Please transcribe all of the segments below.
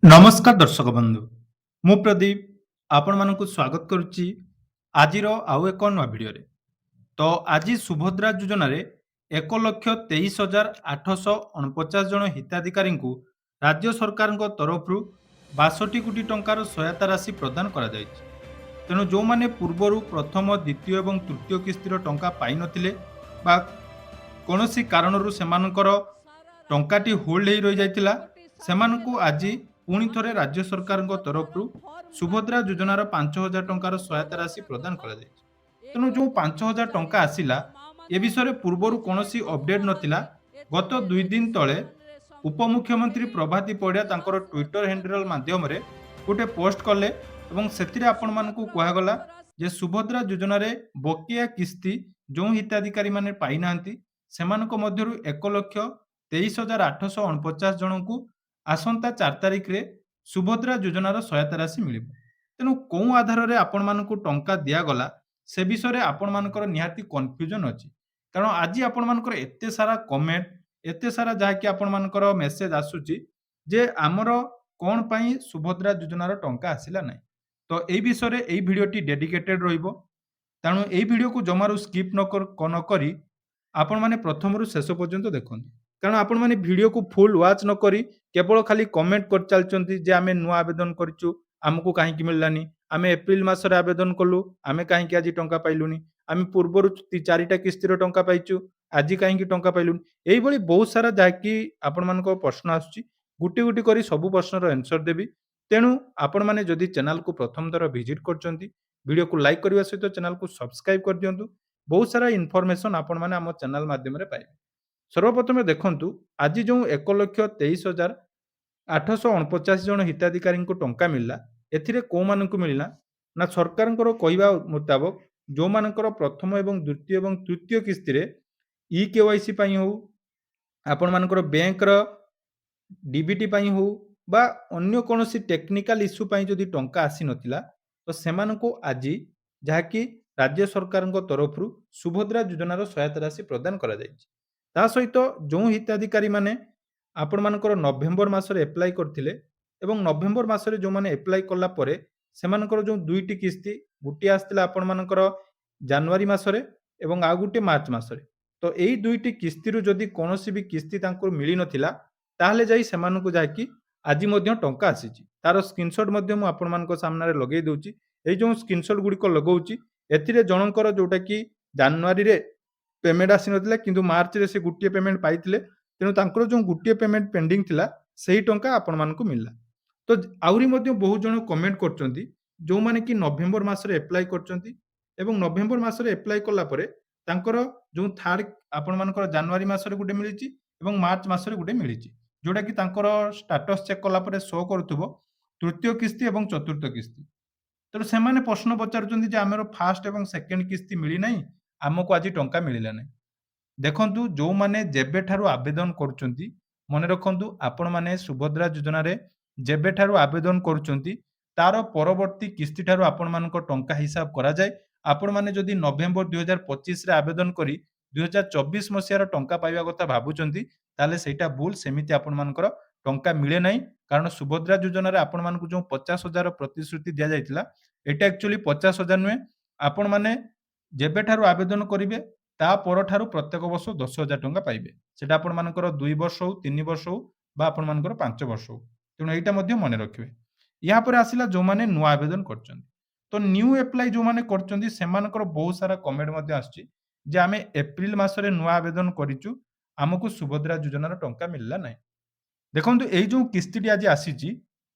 ନମସ୍କାର ଦର୍ଶକ ବନ୍ଧୁ। ମୁଁ ପ୍ରଦୀପ ଆପଣମାନଙ୍କୁ ସ୍ୱାଗତ କରୁଛି ଆଜିର ଆଉ ଏକ ନୂଆ ଭିଡ଼ିଓରେ। ତ ଆଜି ସୁଭଦ୍ରା ଯୋଜନାରେ 1,23,849 ଜଣ ହିତାଧିକାରୀଙ୍କୁ ରାଜ୍ୟ ସରକାରଙ୍କ ତରଫରୁ 62 କୋଟି ଟଙ୍କାର ସହାୟତା ରାଶି ପ୍ରଦାନ କରାଯାଇଛି। ତେଣୁ ଯେଉଁମାନେ ପୂର୍ବରୁ ପ୍ରଥମ, ଦ୍ୱିତୀୟ ଏବଂ ତୃତୀୟ କିସ୍ତିର ଟଙ୍କା ପାଇନଥିଲେ ବା କୌଣସି କାରଣରୁ ସେମାନଙ୍କର ଟଙ୍କାଟି ହୋଲ୍ଡ ହେଇ ରହିଯାଇଥିଲା, ସେମାନଙ୍କୁ ଆଜି ପୁଣି ଥରେ ରାଜ୍ୟ ସରକାରଙ୍କ ତରଫରୁ ସୁଭଦ୍ରା ଯୋଜନାର 5,000 ଟଙ୍କାର ସହାୟତା ରାଶି ପ୍ରଦାନ କରାଯାଇଛି। ତେଣୁ ଯେଉଁ 5,000 ଟଙ୍କା ଆସିଲା, ଏ ବିଷୟରେ ପୂର୍ବରୁ କୌଣସି ଅପଡେଟ୍ ନଥିଲା। ଗତ 2 ଦିନ ତଳେ ଉପମୁଖ୍ୟମନ୍ତ୍ରୀ ପ୍ରଭାତୀ ପଢ଼ିଆ ତାଙ୍କର ଟ୍ୱିଟର ହ୍ୟାଣ୍ଡେଲ ମାଧ୍ୟମରେ ଗୋଟେ ପୋଷ୍ଟ କଲେ ଏବଂ ସେଥିରେ ଆପଣମାନଙ୍କୁ କୁହାଗଲା ଯେ ସୁଭଦ୍ରା ଯୋଜନାରେ ବକେୟା କିସ୍ତି ଯେଉଁ ହିତାଧିକାରୀମାନେ ପାଇନାହାନ୍ତି, ସେମାନଙ୍କ ମଧ୍ୟରୁ 1,23,849 ଜଣଙ୍କୁ ଆସନ୍ତା 4 ତାରିଖରେ ସୁଭଦ୍ରା ଯୋଜନାର ସହାୟତା ରାଶି ମିଳିବ। ତେଣୁ କେଉଁ ଆଧାରରେ ଆପଣମାନଙ୍କୁ ଟଙ୍କା ଦିଆଗଲା, ସେ ବିଷୟରେ ଆପଣମାନଙ୍କର ନିହାତି କନଫ୍ୟୁଜନ ଅଛି। କାରଣ ଆଜି ଆପଣମାନଙ୍କର ଏତେ ସାରା କମେଣ୍ଟ, ଏତେ ସାରା ଯାହାକି ଆପଣମାନଙ୍କର ମେସେଜ ଆସୁଛି ଯେ ଆମର କ'ଣ ପାଇଁ ସୁଭଦ୍ରା ଯୋଜନାର ଟଙ୍କା ଆସିଲା ନାହିଁ। ତ ଏଇ ବିଷୟରେ ଏଇ ଭିଡ଼ିଓଟି ଡେଡିକେଟେଡ୍ ରହିବ। ତେଣୁ ଏଇ ଭିଡ଼ିଓକୁ ଜମାରୁ ସ୍କିପ୍ ନ କରି ଆପଣମାନେ ପ୍ରଥମରୁ ଶେଷ ପର୍ଯ୍ୟନ୍ତ ଦେଖନ୍ତୁ। କାରଣ ଆପଣମାନେ ଭିଡ଼ିଓକୁ ଫୁଲ୍ ୱାଚ୍ ନ କରି କେବଳ ଖାଲି କମେଣ୍ଟ କରି ଚାଲିଛନ୍ତି ଯେ ଆମେ ନୂଆ ଆବେଦନ କରିଛୁ, ଆମକୁ କାହିଁକି ମିଳିଲାନି, ଆମେ ଏପ୍ରିଲ ମାସରେ ଆବେଦନ କଲୁ, ଆମେ କାହିଁକି ଆଜି ଟଙ୍କା ପାଇଲୁନି, ଆମେ ପୂର୍ବରୁ 4ଟା କିସ୍ତିର ଟଙ୍କା ପାଇଛୁ, ଆଜି କାହିଁକି ଟଙ୍କା ପାଇଲୁନି। ଏଇଭଳି ବହୁତ ସାରା ଯାହାକି ଆପଣମାନଙ୍କ ପ୍ରଶ୍ନ ଆସୁଛି। ଗୋଟି ଗୋଟି କରି ସବୁ ପ୍ରଶ୍ନର ଆନ୍ସର ଦେବି। ତେଣୁ ଆପଣମାନେ ଯଦି ଚ୍ୟାନେଲକୁ ପ୍ରଥମ ଥର ଭିଜିଟ୍ କରୁଛନ୍ତି, ଭିଡ଼ିଓକୁ ଲାଇକ୍ କରିବା ସହିତ ଚ୍ୟାନେଲକୁ ସବସ୍କ୍ରାଇବ୍ କରିଦିଅନ୍ତୁ। ବହୁତ ସାରା ଇନଫର୍ମେସନ ଆପଣମାନେ ଆମ ଚ୍ୟାନେଲ ମାଧ୍ୟମରେ ପାଇବେ। ସର୍ବପ୍ରଥମେ ଦେଖନ୍ତୁ, ଆଜି ଯେଉଁ 1,23,849 ଜଣ ହିତାଧିକାରୀଙ୍କୁ ଟଙ୍କା ମିଳିଲା, ଏଥିରେ କେଉଁମାନଙ୍କୁ ମିଳିଲା ନା ସରକାରଙ୍କର କହିବା ମୁତାବକ ଯେଉଁମାନଙ୍କର ପ୍ରଥମ ଏବଂ ଦ୍ୱିତୀୟ ଏବଂ ତୃତୀୟ କିସ୍ତିରେ KYC ପାଇଁ ହେଉ, ଆପଣମାନଙ୍କର ବ୍ୟାଙ୍କର DBT ପାଇଁ ହେଉ ବା ଅନ୍ୟ କୌଣସି ଟେକ୍ନିକାଲ ଇସ୍ୟୁ ପାଇଁ ଯଦି ଟଙ୍କା ଆସିନଥିଲା, ତ ସେମାନଙ୍କୁ ଆଜି ଯାହାକି ରାଜ୍ୟ ସରକାରଙ୍କ ତରଫରୁ ସୁଭଦ୍ରା ଯୋଜନାର ସହାୟତା ରାଶି ପ୍ରଦାନ କରାଯାଇଛି। ତା ସହିତ ଯେଉଁ ହିତାଧିକାରୀମାନେ ଆପଣମାନଙ୍କର ନଭେମ୍ବର ମାସରେ ଆପ୍ଲାଏ କରିଥିଲେ ଏବଂ ନଭେମ୍ବର ମାସରେ ଯେଉଁମାନେ ଆପ୍ଲାଏ କଲା ପରେ ସେମାନଙ୍କର ଯେଉଁ 2ଟି କିସ୍ତି, ଗୋଟିଏ ଆସିଥିଲା ଆପଣମାନଙ୍କର ଜାନୁଆରୀ ମାସରେ ଏବଂ ଆଉ ଗୋଟିଏ ମାର୍ଚ୍ଚ ମାସରେ। ତ ଏଇ 2ଟି କିସ୍ତିରୁ ଯଦି କୌଣସି ବି କିସ୍ତି ତାଙ୍କୁ ମିଳିନଥିଲା, ତାହେଲେ ଯାଇ ସେମାନଙ୍କୁ ଯାହାକି ଆଜି ମଧ୍ୟ ଟଙ୍କା ଆସିଛି। ତାର ସ୍କ୍ରିନଶଟ୍ ମଧ୍ୟ ମୁଁ ଆପଣମାନଙ୍କ ସାମ୍ନାରେ ଲଗେଇ ଦେଉଛି। ଏଇ ଯେଉଁ ସ୍କ୍ରିନଶଟ୍ ଗୁଡ଼ିକ ଲଗାଉଛି, ଏଥିରେ ଜଣଙ୍କର ଯେଉଁଟାକି ଜାନୁଆରୀରେ ପେମେଣ୍ଟ ଆସିନଥିଲା କିନ୍ତୁ ମାର୍ଚ୍ଚରେ ସେ ଗୋଟିଏ ପେମେଣ୍ଟ ପାଇଥିଲେ। ତେଣୁ ତାଙ୍କର ଯେଉଁ ଗୋଟିଏ ପେମେଣ୍ଟ ପେଣ୍ଡିଂ ଥିଲା, ସେହି ଟଙ୍କା ଆପଣମାନଙ୍କୁ ମିଳିଲା। ତ ଆହୁରି ମଧ୍ୟ ବହୁତ ଜଣ କମେଣ୍ଟ କରୁଛନ୍ତି ଯେଉଁମାନେ କି ନଭେମ୍ବର ମାସରେ ଆପ୍ଲାଏ କରିଛନ୍ତି ଏବଂ ନଭେମ୍ବର ମାସରେ ଆପ୍ଲାଏ କଲା ପରେ ତାଙ୍କର ଯେଉଁ ଥାର୍ଡ ଆପଣମାନଙ୍କର ଜାନୁଆରୀ ମାସରେ ଗୋଟେ ମିଳିଛି ଏବଂ ମାର୍ଚ୍ଚ ମାସରେ ଗୋଟେ ମିଳିଛି, ଯୋଉଟାକି ତାଙ୍କର ଷ୍ଟାଟସ୍ ଚେକ୍ କଲା ପରେ ଶୋ କରୁଥିବ ତୃତୀୟ କିସ୍ତି ଏବଂ ଚତୁର୍ଥ କିସ୍ତି। ତେଣୁ ସେମାନେ ପ୍ରଶ୍ନ ପଚାରୁଛନ୍ତି ଯେ ଆମର ଫାଷ୍ଟ ଏବଂ ସେକେଣ୍ଡ କିସ୍ତି ମିଳିନାହିଁ, ଆମକୁ ଆଜି ଟଙ୍କା ମିଳିଲା ନାହିଁ। ଦେଖନ୍ତୁ, ଯେଉଁମାନେ ଯେବେଠାରୁ ଆବେଦନ କରୁଛନ୍ତି, ମନେ ରଖନ୍ତୁ ଆପଣମାନେ ସୁଭଦ୍ରା ଯୋଜନାରେ ଯେବେଠାରୁ ଆବେଦନ କରୁଛନ୍ତି ତାର ପରବର୍ତ୍ତୀ କିସ୍ତିଠାରୁ ଆପଣମାନଙ୍କ ଟଙ୍କା ହିସାବ କରାଯାଏ। ଆପଣମାନେ ଯଦି ନଭେମ୍ବର 2025ରେ ଆବେଦନ କରି 2024 ମସିହାର ଟଙ୍କା ପାଇବା କଥା ଭାବୁଛନ୍ତି, ତାହେଲେ ସେଇଟା ଭୁଲ। ସେମିତି ଆପଣମାନଙ୍କର ଟଙ୍କା ମିଳେ ନାହିଁ। କାରଣ ସୁଭଦ୍ରା ଯୋଜନାରେ ଆପଣମାନଙ୍କୁ ଯେଉଁ 50,000 ପ୍ରତିଶ୍ରୁତି ଦିଆଯାଇଥିଲା, ଏଇଟା ଆକ୍ଚୁଆଲି 50,000 ନୁହେଁ। ଆପଣମାନେ ଯେବେଠାରୁ ଆବେଦନ କରିବେ ତା ପରଠାରୁ ପ୍ରତ୍ୟେକ ବର୍ଷ 10,000 ଟଙ୍କା ପାଇବେ। ସେଟା ଆପଣମାନଙ୍କର 2 ବର୍ଷ ହଉ, 3 ବର୍ଷ ହଉ ବା ଆପଣମାନଙ୍କର 5 ବର୍ଷ ହଉ। ତେଣୁ ଏଇଟା ମଧ୍ୟ ମନେ ରଖିବେ। ଏହା ପରେ ଆସିଲା ଯେଉଁମାନେ ନୂଆ ଆବେଦନ କରିଛନ୍ତି। ତ ନ୍ୟୁ ଆପ୍ଲାଏ ଯେଉଁମାନେ କରିଛନ୍ତି ସେମାନଙ୍କର ବହୁତ ସାରା କମେଣ୍ଟ ମଧ୍ୟ ଆସୁଛି ଯେ ଆମେ ଏପ୍ରିଲ ମାସରେ ନୂଆ ଆବେଦନ କରିଛୁ, ଆମକୁ ସୁଭଦ୍ରା ଯୋଜନାର ଟଙ୍କା ମିଳିଲା ନାହିଁ। ଦେଖନ୍ତୁ, ଏଇ ଯେଉଁ କିସ୍ତିଟି ଆଜି ଆସିଛି,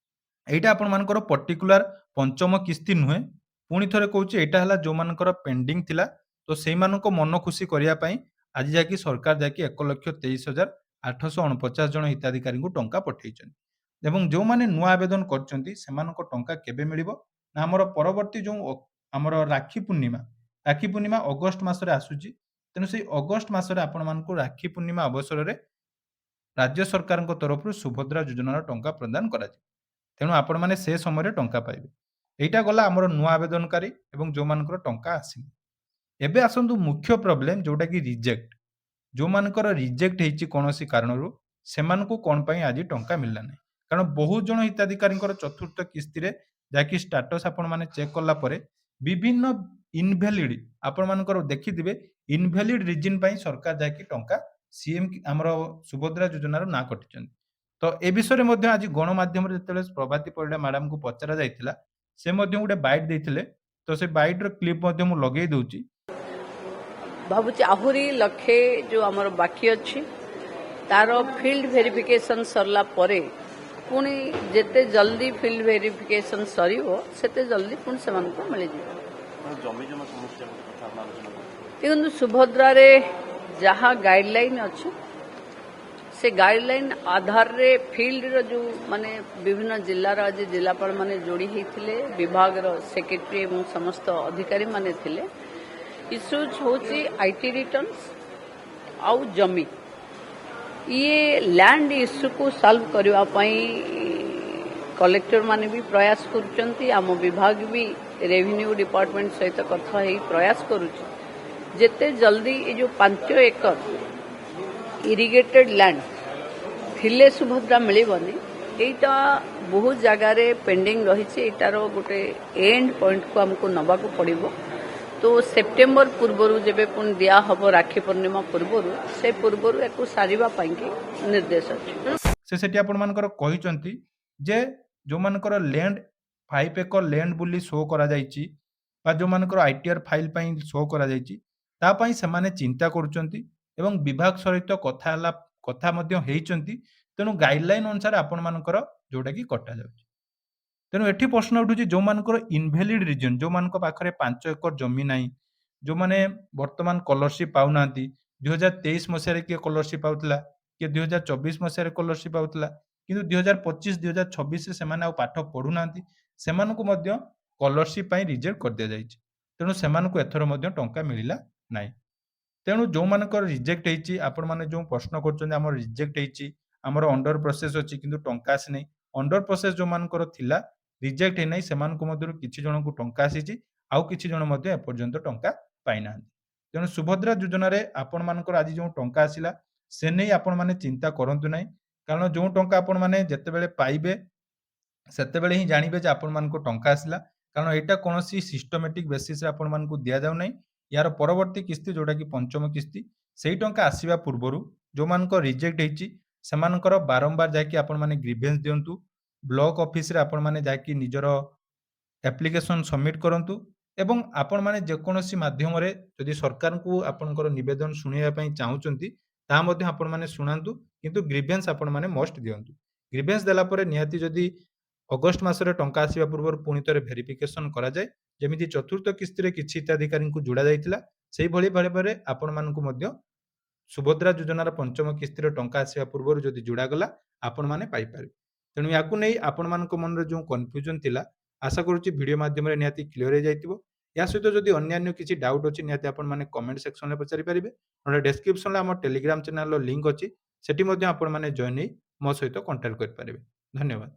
এইটা ଆପଣମାନଙ୍କର ପର୍ଟିକୁଲାର ପଞ୍ଚମ କିସ୍ତି ନୁହେଁ। ପୁଣି ଥରେ କହୁଛି, ଏଇଟା ହେଲା ଯେଉଁମାନଙ୍କର ପେଣ୍ଡିଂ ଥିଲା। ତ ସେଇମାନଙ୍କ ମନ ଖୁସି କରିବା ପାଇଁ ଆଜି ଯାକି ସରକାର ଯାକି 1,23,849 ଜଣ ହିତାଧିକାରୀଙ୍କୁ ଟଙ୍କା ପଠାଇଛନ୍ତି। ଏବଂ ଯେଉଁମାନେ ନୂଆ ଆବେଦନ କରିଛନ୍ତି ସେମାନଙ୍କ ଟଙ୍କା କେବେ ମିଳିବ ନା ଆମର ପରବର୍ତ୍ତୀ ଯେଉଁ ଆମର ରାକ୍ଷୀ ପୂର୍ଣ୍ଣିମା ଅଗଷ୍ଟ ମାସରେ ଆସୁଛି। ତେଣୁ ସେଇ ଅଗଷ୍ଟ ମାସରେ ଆପଣମାନଙ୍କୁ ରାକ୍ଷୀ ପୂର୍ଣ୍ଣିମା ଅବସରରେ ରାଜ୍ୟ ସରକାରଙ୍କ ତରଫରୁ ସୁଭଦ୍ରା ଯୋଜନାର ଟଙ୍କା ପ୍ରଦାନ କରାଯିବ। ତେଣୁ ଆପଣମାନେ ସେ ସମୟରେ ଟଙ୍କା ପାଇବେ। এইটা ଗଲା ଆମର ନୂଆ ଆବେଦନକାରୀ ଏବଂ ଯେଉଁମାନଙ୍କର ଟଙ୍କା ଆସିନି। ଏବେ ଆସନ୍ତୁ ମୁଖ୍ୟ ପ୍ରୋବ୍ଲେମ, ଯୋଉଟାକି ରିଜେକ୍ଟ। ଯେଉଁମାନଙ୍କର ରିଜେକ୍ଟ ହେଇଛି କୌଣସି କାରଣରୁ, ସେମାନଙ୍କୁ କ'ଣ ପାଇଁ ଆଜି ଟଙ୍କା ମିଳିଲା ନାହିଁ। କାରଣ ବହୁତ ଜଣ ହିତାଧିକାରୀଙ୍କର ଚତୁର୍ଥ କିସ୍ତିରେ ଯାହାକି ଷ୍ଟାଟସ୍ ଆପଣମାନେ ଚେକ୍ କଲା ପରେ ବିଭିନ୍ନ ଇନଭ୍ୟାଲିଡ୍ ଆପଣମାନଙ୍କର ଦେଖିଥିବେ ଇନଭ୍ୟାଲିଡ୍ ରିଜିନ୍ ପାଇଁ ସରକାର ଯାହାକି ଟଙ୍କା ସିଏମ୍ ଆମର ସୁଭଦ୍ରା ଯୋଜନାର ନାଁ କଟିଛନ୍ତି। ତ ଏ ବିଷୟରେ ମଧ୍ୟ ଆଜି ଗଣମାଧ୍ୟମରେ ଯେତେବେଳେ ପ୍ରଭାତୀ ପରିଡ଼ା ମ୍ୟାଡାମଙ୍କୁ ପଚରା ଯାଇଥିଲା ସେ ମଧ୍ୟ ଗୋଟେ ବାଇଟ୍ ଦେଇଥିଲେ। ତ ସେ ବାଇଟ୍ର କ୍ଲିପ୍ ମଧ୍ୟ ମୁଁ ଲଗେଇ ଦଉଛି। ଭାବୁଛି ଆହୁରି ଲକ୍ଷେ ଯେଉଁ ଆମର ବାକି ଅଛି ତାର ଫିଲ୍ଡ ଭେରିଫିକେସନ୍ ସରିଲା ପରେ ପୁଣି ଯେତେ ଜଲ୍ଦି ଫିଲ୍ଡ ଭେରିଫିକେସନ୍ ସରିବ ସେତେ ଜଲ୍ଦି ପୁଣି ସେମାନଙ୍କୁ ମିଳିଯିବ। ଦେଖନ୍ତୁ ସୁଭଦ୍ରାରେ ଯାହା ଗାଇଡଲାଇନ୍ ଅଛି ସେ ଗାଇଡଲାଇନ୍ ଆଧାରରେ ଫିଲ୍ଡର ଯେଉଁ ମାନେ ବିଭିନ୍ନ ଜିଲ୍ଲାର ଆଜି ଜିଲ୍ଲାପାଳମାନେ ଯୋଡ଼ି ହୋଇଥିଲେ ବିଭାଗର ସେକ୍ରେଟାରୀ ଏବଂ ସମସ୍ତ ଅଧିକାରୀମାନେ ଥିଲେ। ଇସ୍ୟୁଜ୍ ହେଉଛି ଆଇଟି ରିଟର୍ଣ୍ଣସ ଆଉ ଜମି ଇଏ ଲ୍ୟାଣ୍ଡ ଇସ୍ୟୁକୁ ସଲ୍ଭ କରିବା ପାଇଁ କଲେକ୍ଟରମାନେ ବି ପ୍ରୟାସ କରୁଛନ୍ତି। ଆମ ବିଭାଗ ବି ରେଭିନ୍ୟୁ ଡିପାର୍ଟମେଣ୍ଟ ସହିତ କଥା ହେଇ ପ୍ରୟାସ କରୁଛି ଯେତେ ଜଲ୍ଦି ଏ ଯେଉଁ 5 ଏକର ଇରିଗେଟେଡ୍ ଲ୍ୟାଣ୍ଡ ଥିଲେ ସୁଭଦ୍ରା ମିଳିବନି এইটা ବହୁତ ଜାଗାରେ ପେଣ୍ଡିଂ ରହିଛି। ଏଇଟାର ଗୋଟେ ଏଣ୍ଡ ପଏଣ୍ଟକୁ ଆମକୁ ନେବାକୁ ପଡ଼ିବ। তো ସେପ୍ଟେମ୍ବର ପୂର୍ବରୁ ଯେବେ ପୁଣି ଦିଆହେବ ରାକ୍ଷୀ ପୂର୍ଣ୍ଣିମା ପୂର୍ବରୁ ସେ ପୂର୍ବରୁ ୟାକୁ ସାରିବା ପାଇଁକି ନିର୍ଦ୍ଦେଶ ଅଛି। ସେ ସେଠି ଆପଣମାନଙ୍କର କହିଛନ୍ତି ଯେ ଯେଉଁମାନଙ୍କର ଲ୍ୟାଣ୍ଡ 5 ଏକର ଲ୍ୟାଣ୍ଡ ବୋଲି ଶୋ କରାଯାଇଛି ବା ଯେଉଁମାନଙ୍କର ଆଇଟିଆର୍ ଫାଇଲ୍ ପାଇଁ ଶୋ କରାଯାଇଛି ତା ପାଇଁ ସେମାନେ ଚିନ୍ତା କରୁଛନ୍ତି ଏବଂ ବିଭାଗ ସହିତ କଥା ମଧ୍ୟ ହେଇଛନ୍ତି। ତେଣୁ ଗାଇଡଲାଇନ୍ ଅନୁସାରେ ଆପଣମାନଙ୍କର ଯୋଉଟାକି କଟାଯାଉଛି। ତେଣୁ ଏଠି ପ୍ରଶ୍ନ ଉଠୁଛି ଯେଉଁମାନଙ୍କର ଇନଭ୍ୟାଲିଡ୍ ରିଜିନ୍ ଯେଉଁମାନଙ୍କ ପାଖରେ 5 ଏକର ଜମି ନାହିଁ ଯେଉଁମାନେ ବର୍ତ୍ତମାନ ସ୍କଲାରସିପ୍ ପାଉନାହାନ୍ତି 2023 ମସିହାରେ କିଏ ସ୍କଲାରସିପ୍ ପାଉଥିଲା କିଏ 2024 ମସିହାରେ ସ୍କଲାରସିପ୍ ପାଉଥିଲା କିନ୍ତୁ 2025 2026ରେ ସେମାନେ ଆଉ ପାଠ ପଢୁନାହାନ୍ତି ସେମାନଙ୍କୁ ମଧ୍ୟ ସ୍କଲାରସିପ୍ ପାଇଁ ରିଜେକ୍ଟ କରିଦିଆଯାଇଛି। ତେଣୁ ସେମାନଙ୍କୁ ଏଥର ମଧ୍ୟ ଟଙ୍କା ମିଳିଲା ନାହିଁ। ତେଣୁ ଯେଉଁମାନଙ୍କର ରିଜେକ୍ଟ ହେଇଛି ଆପଣମାନେ ଯେଉଁ ପ୍ରଶ୍ନ କରୁଛନ୍ତି ଆମର ରିଜେକ୍ଟ ହେଇଛି ଆମର ଅଣ୍ଡର ପ୍ରୋସେସ୍ ଅଛି କିନ୍ତୁ ଟଙ୍କା ଆସିନାହିଁ ଅଣ୍ଡର ପ୍ରୋସେସ୍ ଯେଉଁମାନଙ୍କର ଥିଲା ରିଜେକ୍ଟ ହେଇନାହିଁ ସେମାନଙ୍କୁ ମଧ୍ୟରୁ କିଛି ଜଣଙ୍କୁ ଟଙ୍କା ଆସିଛି ଆଉ କିଛି ଜଣ ମଧ୍ୟ ଏପର୍ଯ୍ୟନ୍ତ ଟଙ୍କା ପାଇନାହାନ୍ତି। ତେଣୁ ସୁଭଦ୍ରା ଯୋଜନାରେ ଆପଣମାନଙ୍କର ଆଜି ଯେଉଁ ଟଙ୍କା ଆସିଲା ସେ ନେଇ ଆପଣମାନେ ଚିନ୍ତା କରନ୍ତୁ ନାହିଁ କାରଣ ଯେଉଁ ଟଙ୍କା ଆପଣମାନେ ଯେତେବେଳେ ପାଇବେ ସେତେବେଳେ ହିଁ ଜାଣିବେ ଯେ ଆପଣମାନଙ୍କୁ ଟଙ୍କା ଆସିଲା କାରଣ ଏଇଟା କୌଣସି ସିଷ୍ଟମେଟିକ୍ ବେସିସ୍ରେ ଆପଣମାନଙ୍କୁ ଦିଆଯାଉ ନାହିଁ। ୟାର ପରବର୍ତ୍ତୀ କିସ୍ତି ଯୋଉଟାକି ପଞ୍ଚମ କିସ୍ତି ସେଇ ଟଙ୍କା ଆସିବା ପୂର୍ବରୁ ଯେଉଁମାନଙ୍କ ରିଜେକ୍ଟ ହେଇଛି ସେମାନଙ୍କର ବାରମ୍ବାର ଯାଇକି ଆପଣମାନେ ଗ୍ରିଭେନ୍ସ ଦିଅନ୍ତୁ ବ୍ଲକ ଅଫିସରେ ଆପଣମାନେ ଯାଇକି ନିଜର ଆପ୍ଲିକେସନ୍ ସବମିଟ୍ କରନ୍ତୁ ଏବଂ ଆପଣମାନେ ଯେକୌଣସି ମାଧ୍ୟମରେ ଯଦି ସରକାରଙ୍କୁ ଆପଣଙ୍କର ନିବେଦନ ଶୁଣିବା ପାଇଁ ଚାହୁଁଛନ୍ତି ତାହା ମଧ୍ୟ ଆପଣମାନେ ଶୁଣାନ୍ତୁ କିନ୍ତୁ ଗ୍ରିଭେନ୍ସ ଆପଣମାନେ ମଷ୍ଟ ଦିଅନ୍ତୁ। ଗ୍ରିଭେନ୍ସ ଦେଲା ପରେ ନିହାତି ଯଦି ଅଗଷ୍ଟ ମାସରେ ଟଙ୍କା ଆସିବା ପୂର୍ବରୁ ପୁଣି ଥରେ ଭେରିଫିକେସନ୍ କରାଯାଏ ଯେମିତି ଚତୁର୍ଥ କିସ୍ତିରେ କିଛି ହିତାଧିକାରୀଙ୍କୁ ଯୋଡ଼ା ଯାଇଥିଲା ସେଇଭଳି ଭାବରେ ଆପଣମାନଙ୍କୁ ମଧ୍ୟ ସୁଭଦ୍ରା ଯୋଜନାର ପଞ୍ଚମ କିସ୍ତିର ଟଙ୍କା ଆସିବା ପୂର୍ବରୁ ଯଦି ଯୋଡ଼ାଗଲା ଆପଣମାନେ ପାଇପାରିବେ। ତେଣୁ ୟାକୁ ନେଇ ଆପଣମାନଙ୍କ ମନରେ ଯେଉଁ କନଫ୍ୟୁଜନ୍ ଥିଲା ଆଶା କରୁଛି ଭିଡ଼ିଓ ମାଧ୍ୟମରେ ନିହାତି କ୍ଲିୟର ହେଇଯାଇଥିବ। ଏହା ସହିତ ଯଦି ଅନ୍ୟାନ୍ୟ କିଛି ଡାଉଟ୍ ଅଛି ନିହାତି ଆପଣମାନେ କମେଣ୍ଟ ସେକ୍ସନରେ ପଚାରି ପାରିବେ ନହେଲେ ଡେସ୍କ୍ରିପସନରେ ଆମ ଟେଲିଗ୍ରାମ ଚ୍ୟାନେଲର ଲିଙ୍କ୍ ଅଛି ସେଠି ମଧ୍ୟ ଆପଣମାନେ ଜଏନ୍ ହେଇ ମୋ ସହିତ କଣ୍ଟାକ୍ଟ କରିପାରିବେ। ଧନ୍ୟବାଦ।